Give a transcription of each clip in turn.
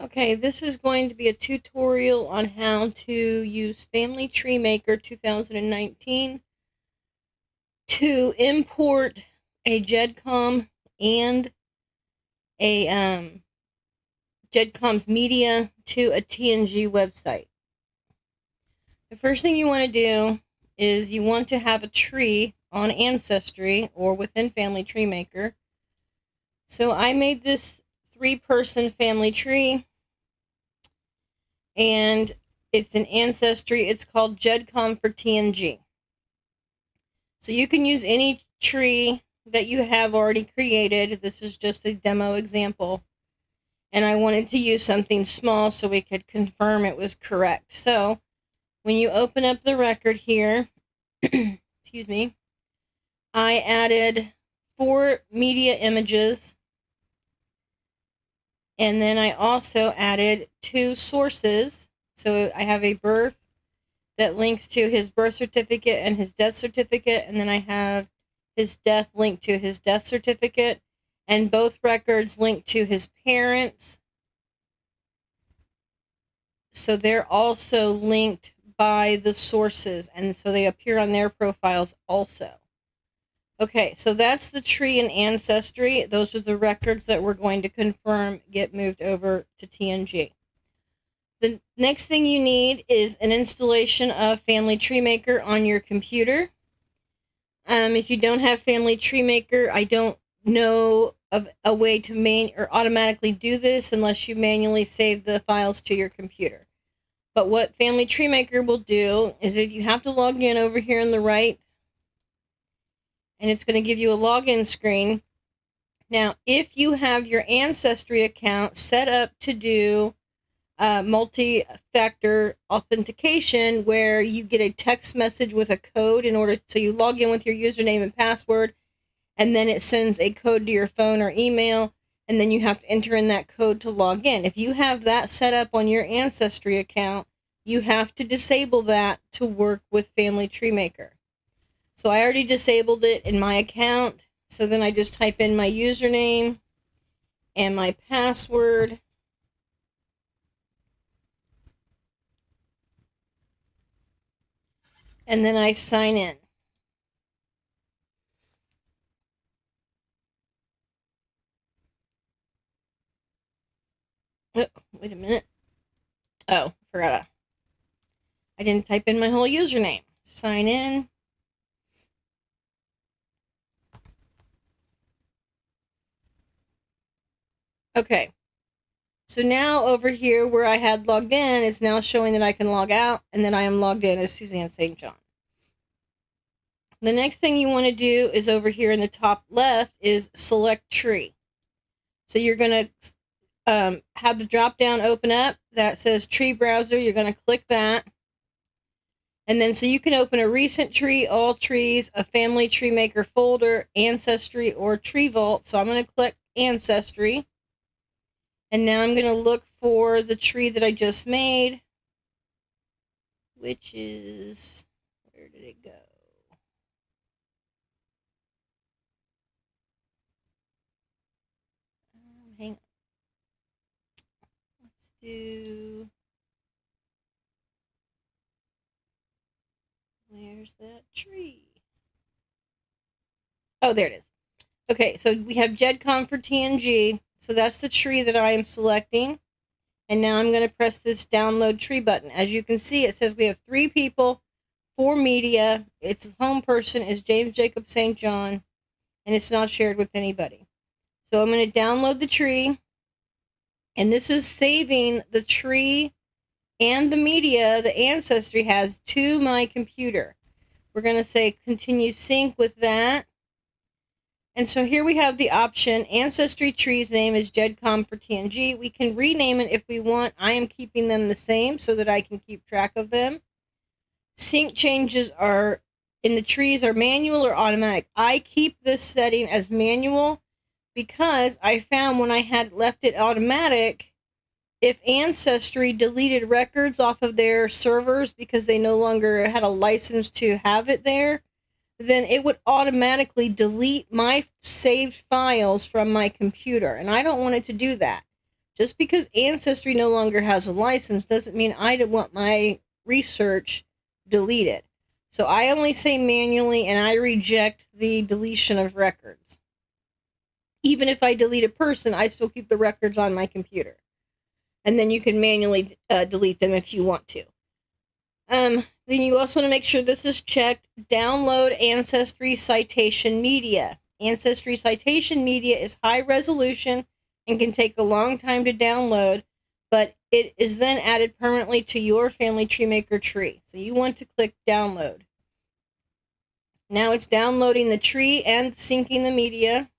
Okay, this is going to be a tutorial on how to use Family Tree Maker 2019 to import a GEDCOM and a GEDCOM's media to a TNG website. The first thing you want to do is you want to have a tree on Ancestry or within Family Tree Maker. So I made this 3-person family tree, and it's an Ancestry. It's called GEDCOM for TNG. So you can use any tree that you have already created. This is just a demo example. And I wanted to use something small so we could confirm it was correct. So when you open up the record here, excuse me, I added 4 media images. And then I also added 2 sources. So I have a birth that links to his birth certificate and his death certificate. And then I have his death linked to his death certificate. And both records link to his parents. So they're also linked by the sources. And so they appear on their profiles also. Okay, so that's the tree and Ancestry. Those are the records that we're going to confirm get moved over to TNG. The next thing you need is an installation of Family Tree Maker on your computer. If you don't have Family Tree Maker, I don't know of a way to automatically do this unless you manually save the files to your computer. But what Family Tree Maker will do is if you have to log in over here on the right, and it's going to give you a login screen. Now, if you have your Ancestry account set up to do multi-factor authentication, where you get a text message with a code so you log in with your username and password, and then it sends a code to your phone or email, and then you have to enter in that code to log in. If you have that set up on your Ancestry account, you have to disable that to work with Family Tree Maker. So I already disabled it in my account. So then I just type in my username and my password. And then I sign in. Oh, wait a minute. Oh, forgot. I didn't type in my whole username. Sign in. Okay, so now over here where I had logged in, it's now showing that I can log out, and then I am logged in as Suzanne St. John. The next thing you want to do is over here in the top left is select tree. So you're going to have the drop down open up that says tree browser. You're going to click that. And then so you can open a recent tree, all trees, a Family Tree Maker folder, Ancestry, or Tree Vault. So I'm going to click Ancestry. And now I'm going to look for the tree that I just made, which is, where did it go? Hang on. Let's do, where's that tree? Oh, there it is. Okay, so we have GEDCOM for TNG. So that's the tree that I am selecting. And now I'm going to press this download tree button. As you can see, it says we have 3 people, 4 media. Its home person is James Jacob St. John, and it's not shared with anybody. So I'm going to download the tree. And this is saving the tree and the media the Ancestry has to my computer. We're going to say continue sync with that. And so here we have the option, Ancestry tree's name is GEDCOM for TNG. We can rename it if we want. I am keeping them the same so that I can keep track of them. Sync changes are in the trees are manual or automatic. I keep this setting as manual because I found when I had left it automatic, if Ancestry deleted records off of their servers because they no longer had a license to have it there, then it would automatically delete my saved files from my computer. And I don't want it to do that. Just because Ancestry no longer has a license doesn't mean I don't want my research deleted. So I only say manually, and I reject the deletion of records. Even if I delete a person, I still keep the records on my computer. And then you can manually delete them if you want to. Then you also want to make sure this is checked. Download Ancestry citation media. Ancestry citation media is high resolution and can take a long time to download, but it is then added permanently to your Family Tree Maker tree. So you want to click download. Now it's downloading the tree and syncing the media.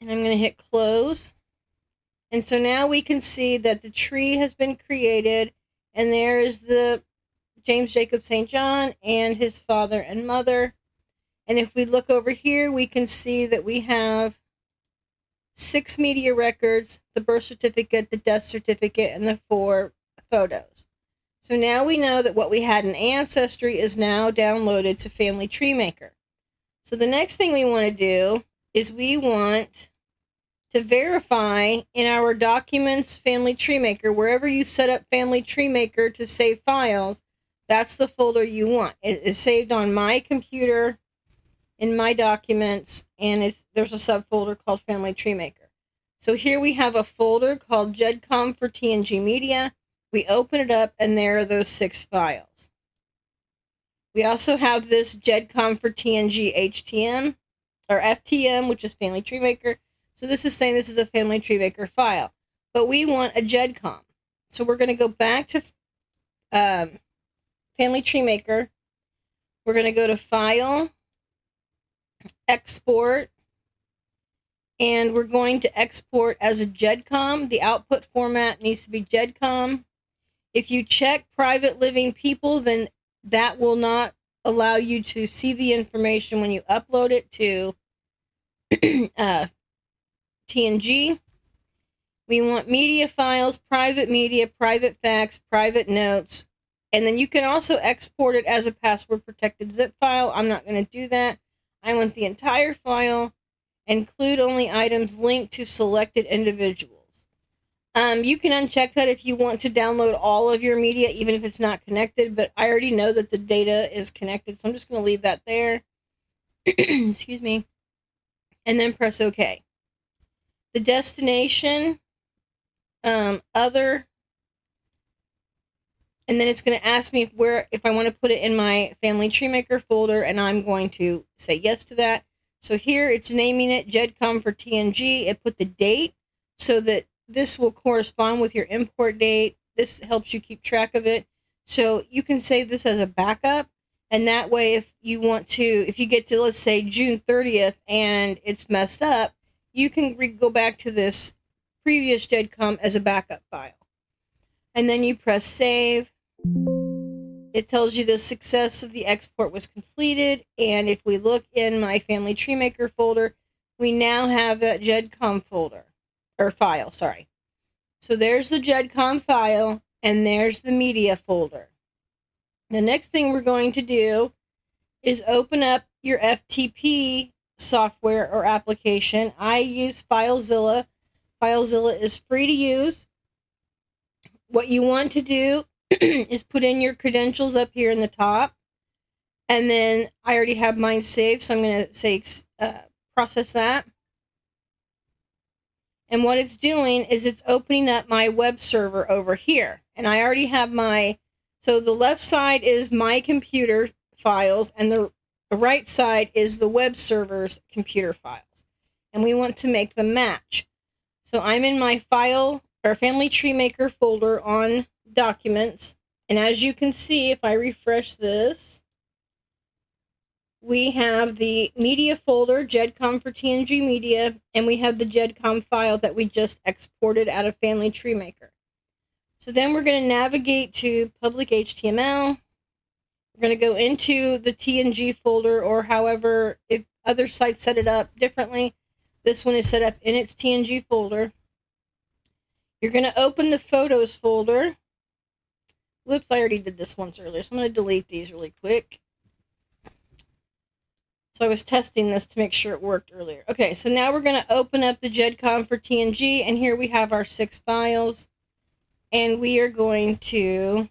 And I'm going to hit close. And so now we can see that the tree has been created, and there is the James Jacob St. John and his father and mother. And if we look over here, we can see that we have 6 media records, the birth certificate, the death certificate, and the 4 photos. So now we know that what we had in Ancestry is now downloaded to Family Tree Maker. So the next thing we want to do is we want to verify in our Documents Family Tree Maker, wherever you set up Family Tree Maker to save files, that's the folder you want. It is saved on my computer in my documents, and there's a subfolder called Family Tree Maker. So here we have a folder called GEDCOM for TNG Media. We open it up, and there are those 6 files. We also have this GEDCOM for TNG HTM, or FTM, which is Family Tree Maker. So this is saying this is a Family Tree Maker file. But we want a GEDCOM. So we're going to go back to Family Tree Maker. We're going to go to File, Export, and we're going to export as a GEDCOM. The output format needs to be GEDCOM. If you check private living people, then that will not allow you to see the information when you upload it to TNG. We want media files, private facts, private notes, and then you can also export it as a password protected zip file. I'm not going to do that. I want the entire file, include only items linked to selected individuals. You can uncheck that if you want to download all of your media, even if it's not connected, but I already know that the data is connected, so I'm just going to leave that there. Excuse me. And then press OK. The destination, other, and then it's going to ask me if I want to put it in my Family Tree Maker folder, and I'm going to say yes to that. So here it's naming it GEDCOM for TNG. It put the date so that this will correspond with your import date. This helps you keep track of it. So you can save this as a backup, and that way if you want to, if you get to, let's say, June 30th and it's messed up, you can go back to this previous GEDCOM as a backup file. And then you press save. It tells you the success of the export was completed. And if we look in my Family Tree Maker folder, we now have that GEDCOM folder, or file, sorry. So there's the GEDCOM file, and there's the media folder. The next thing we're going to do is open up your FTP software or application. I use FileZilla. FileZilla is free to use. What you want to do is put in your credentials up here in the top, and then I already have mine saved, so I'm going to say process that. And what it's doing is it's opening up my web server over here, and I already have so the left side is my computer files, and the right side is the web server's computer files, and we want to make them match. So I'm in my Family Tree Maker folder on Documents, and as you can see, if I refresh this, we have the media folder, GEDCOM for TNG Media, and we have the GEDCOM file that we just exported out of Family Tree Maker. So then we're going to navigate to public HTML. We're going to go into the TNG folder, or however, if other sites set it up differently, this one is set up in its TNG folder. You're going to open the Photos folder. Whoops, I already did this once earlier, so I'm going to delete these really quick. So I was testing this to make sure it worked earlier. Okay, so now we're going to open up the GEDCOM for TNG, and here we have our 6 files, and we are going to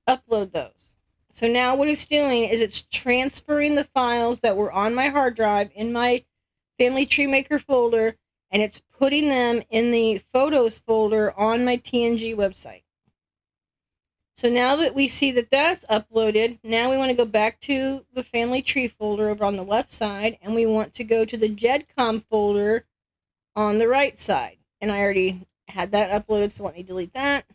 upload those. So now what it's doing is it's transferring the files that were on my hard drive in my Family Tree Maker folder, and it's putting them in the Photos folder on my TNG website. So now that we see that that's uploaded, now we want to go back to the Family Tree folder over on the left side, and we want to go to the GEDCOM folder on the right side. And I already had that uploaded, so let me delete that.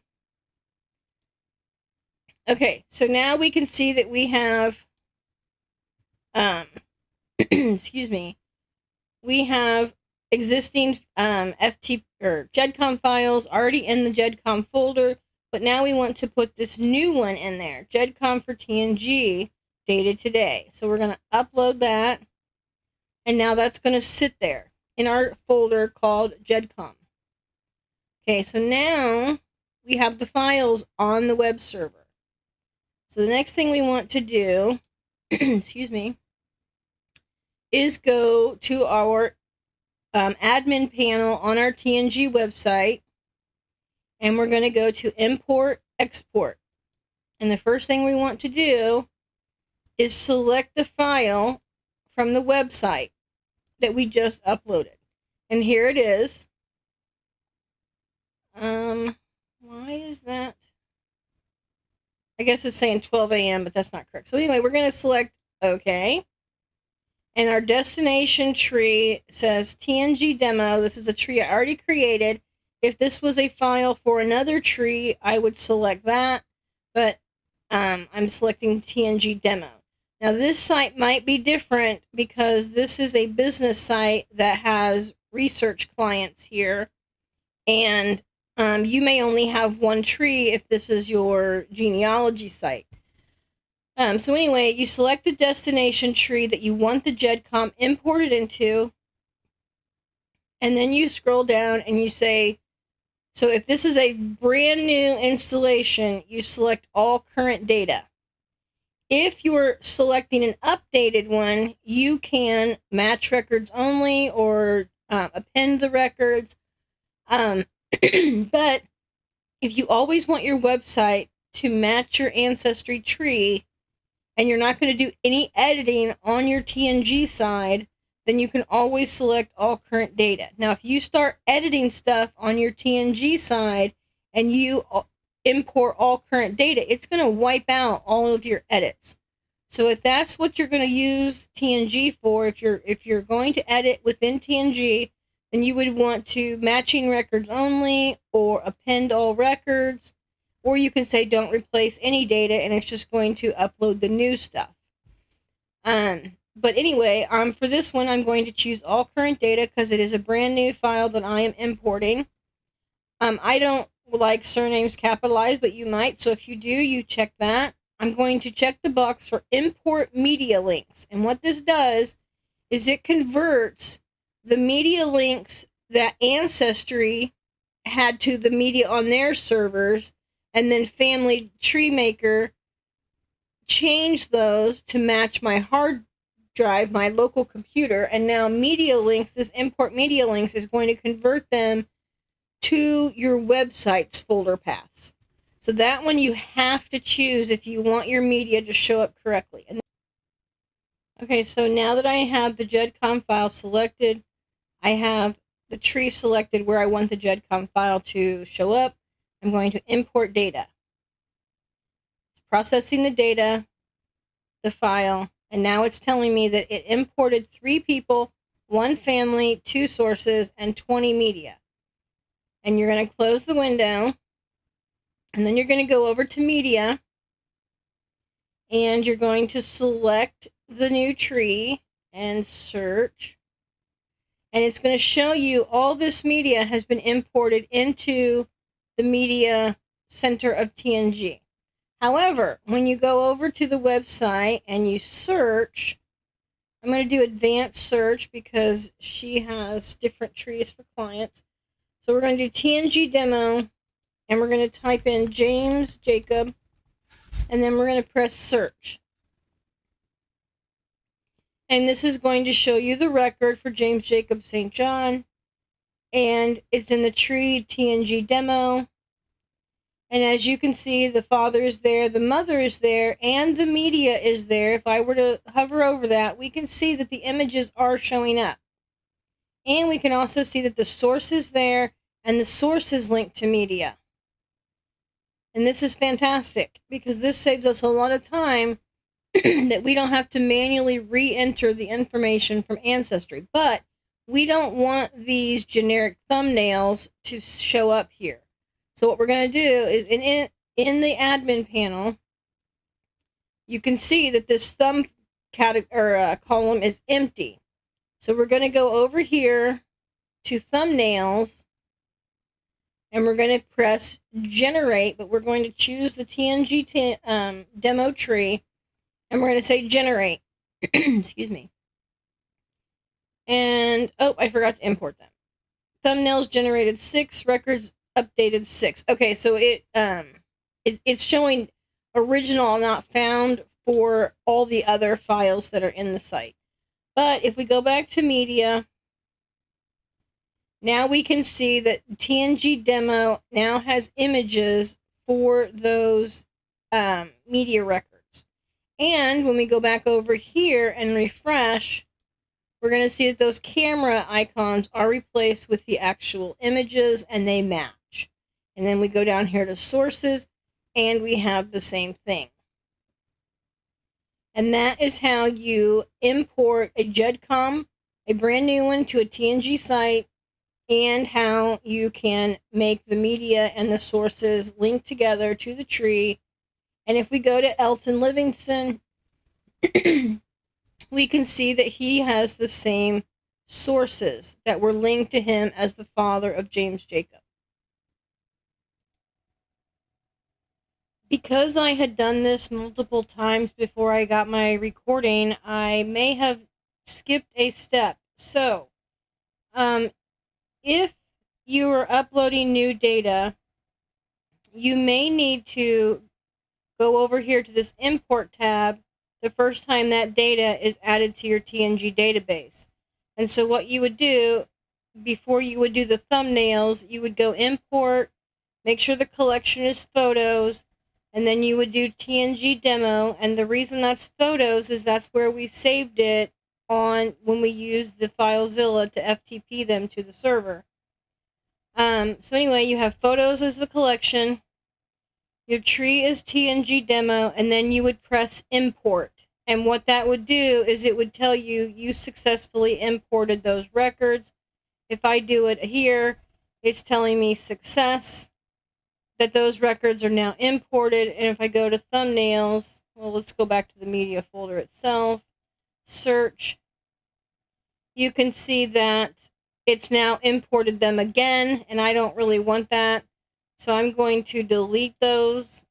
Okay, so now we can see that we have, excuse me, we have existing FT or GEDCOM files already in the GEDCOM folder, but now we want to put this new one in there, GEDCOM for TNG, dated today. So we're going to upload that, and now that's going to sit there in our folder called GEDCOM. Okay, so now we have the files on the web server. So the next thing we want to do, excuse me, is go to our admin panel on our TNG website, and we're going to go to Import, Export. And the first thing we want to do is select the file from the website that we just uploaded. And here it is. Why is that? I guess it's saying 12 a.m., but that's not correct. So anyway, we're going to select OK. And our destination tree says TNG demo. This is a tree I already created. If this was a file for another tree, I would select that. But I'm selecting TNG demo. Now this site might be different because this is a business site that has research clients here. And you may only have one tree if this is your genealogy site. So anyway, you select the destination tree that you want the GEDCOM imported into, and then you scroll down and you say, so if this is a brand new installation, you select all current data. If you're selecting an updated one, you can match records only or append the records. But if you always want your website to match your Ancestry tree, and you're not going to do any editing on your TNG side, then you can always select all current data. Now, if you start editing stuff on your TNG side and you import all current data, it's going to wipe out all of your edits. So if that's what you're going to use TNG for, if you're going to edit within TNG, then you would want to matching records only or append all records. Or you can say don't replace any data, and it's just going to upload the new stuff. But anyway, for this one, I'm going to choose all current data because it is a brand new file that I am importing. I don't like surnames capitalized, but you might. So if you do, you check that. I'm going to check the box for import media links. And what this does is it converts the media links that Ancestry had to the media on their servers, and then Family Tree Maker changed those to match my hard drive, my local computer, and now media links, this import media links is going to convert them to your website's folder paths. So that one you have to choose if you want your media to show up correctly. Okay, so now that I have the GEDCOM file selected, I have the tree selected where I want the GEDCOM file to show up. I'm going to import data. It's processing the data, the file, and now it's telling me that it imported 3 people, 1 family, 2 sources, and 20 media. And you're going to close the window, and then you're going to go over to media, and you're going to select the new tree and search. And it's going to show you all this media has been imported into the media center of TNG. However, when you go over to the website and you search, I'm going to do advanced search because she has different trees for clients. So we're going to do TNG demo, and we're going to type in James Jacob, and then we're going to press search. And this is going to show you the record for James Jacob St. John. And it's in the tree TNG demo. And as you can see, the father is there, the mother is there, and the media is there. If I were to hover over that, we can see that the images are showing up. And we can also see that the source is there, and the source is linked to media. And this is fantastic, because this saves us a lot of time that we don't have to manually re-enter the information from Ancestry. But we don't want these generic thumbnails to show up here. So what we're going to do is in the admin panel, you can see that this thumb column is empty. So we're going to go over here to thumbnails, and we're going to press generate, but we're going to choose the TNG demo tree, and we're going to say generate. Excuse me. And, oh, I forgot to import them. Thumbnails generated 6, records updated 6. Okay, so it's showing original not found for all the other files that are in the site. But if we go back to media, now we can see that TNG demo now has images for those media records. And when we go back over here and refresh, we're going to see that those camera icons are replaced with the actual images, and they match. And then we go down here to sources, and we have the same thing. And that is how you import a GEDCOM, a brand new one, to a TNG site, and how you can make the media and the sources link together to the tree. And if we go to Elton Livingston, we can see that he has the same sources that were linked to him as the father of James Jacob. Because I had done this multiple times before I got my recording, I may have skipped a step. So, if you are uploading new data, you may need to go over here to this import tab the first time that data is added to your TNG database. And so what you would do, before you would do the thumbnails, you would go import, make sure the collection is photos, and then you would do TNG demo. And the reason that's photos is that's where we saved it on when we used the FileZilla to FTP them to the server. So anyway, you have photos as the collection. Your tree is TNG demo, and then you would press import. And what that would do is it would tell you you successfully imported those records. If I do it here, it's telling me success, that those records are now imported. And if I go to thumbnails, well, let's go back to the media folder itself, search, you can see that it's now imported them again, and I don't really want that. So I'm going to delete those.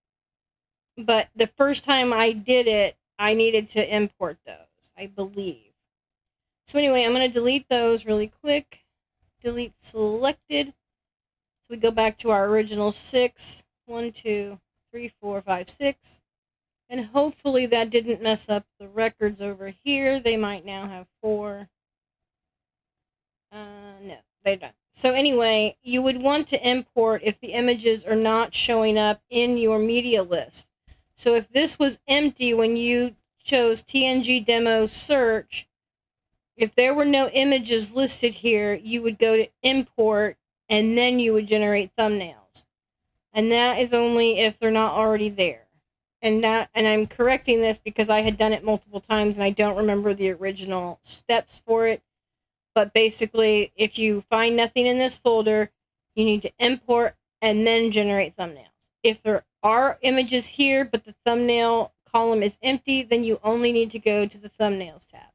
But the first time I did it, I needed to import those, I believe. So anyway, I'm going to delete those really quick. Delete selected. So we go back to our original 6. 1, 2, 3, 4, 5, 6. And hopefully that didn't mess up the records over here. They might now have 4. No, they don't. So anyway, you would want to import if the images are not showing up in your media list. So if this was empty when you chose TNG demo search, if there were no images listed here, you would go to import, and then you would generate thumbnails. And that is only if they're not already there. And I'm correcting this because I had done it multiple times and I don't remember the original steps for it. But basically, if you find nothing in this folder, you need to import and then generate thumbnails. If there are images here, but the thumbnail column is empty, then you only need to go to the thumbnails tab.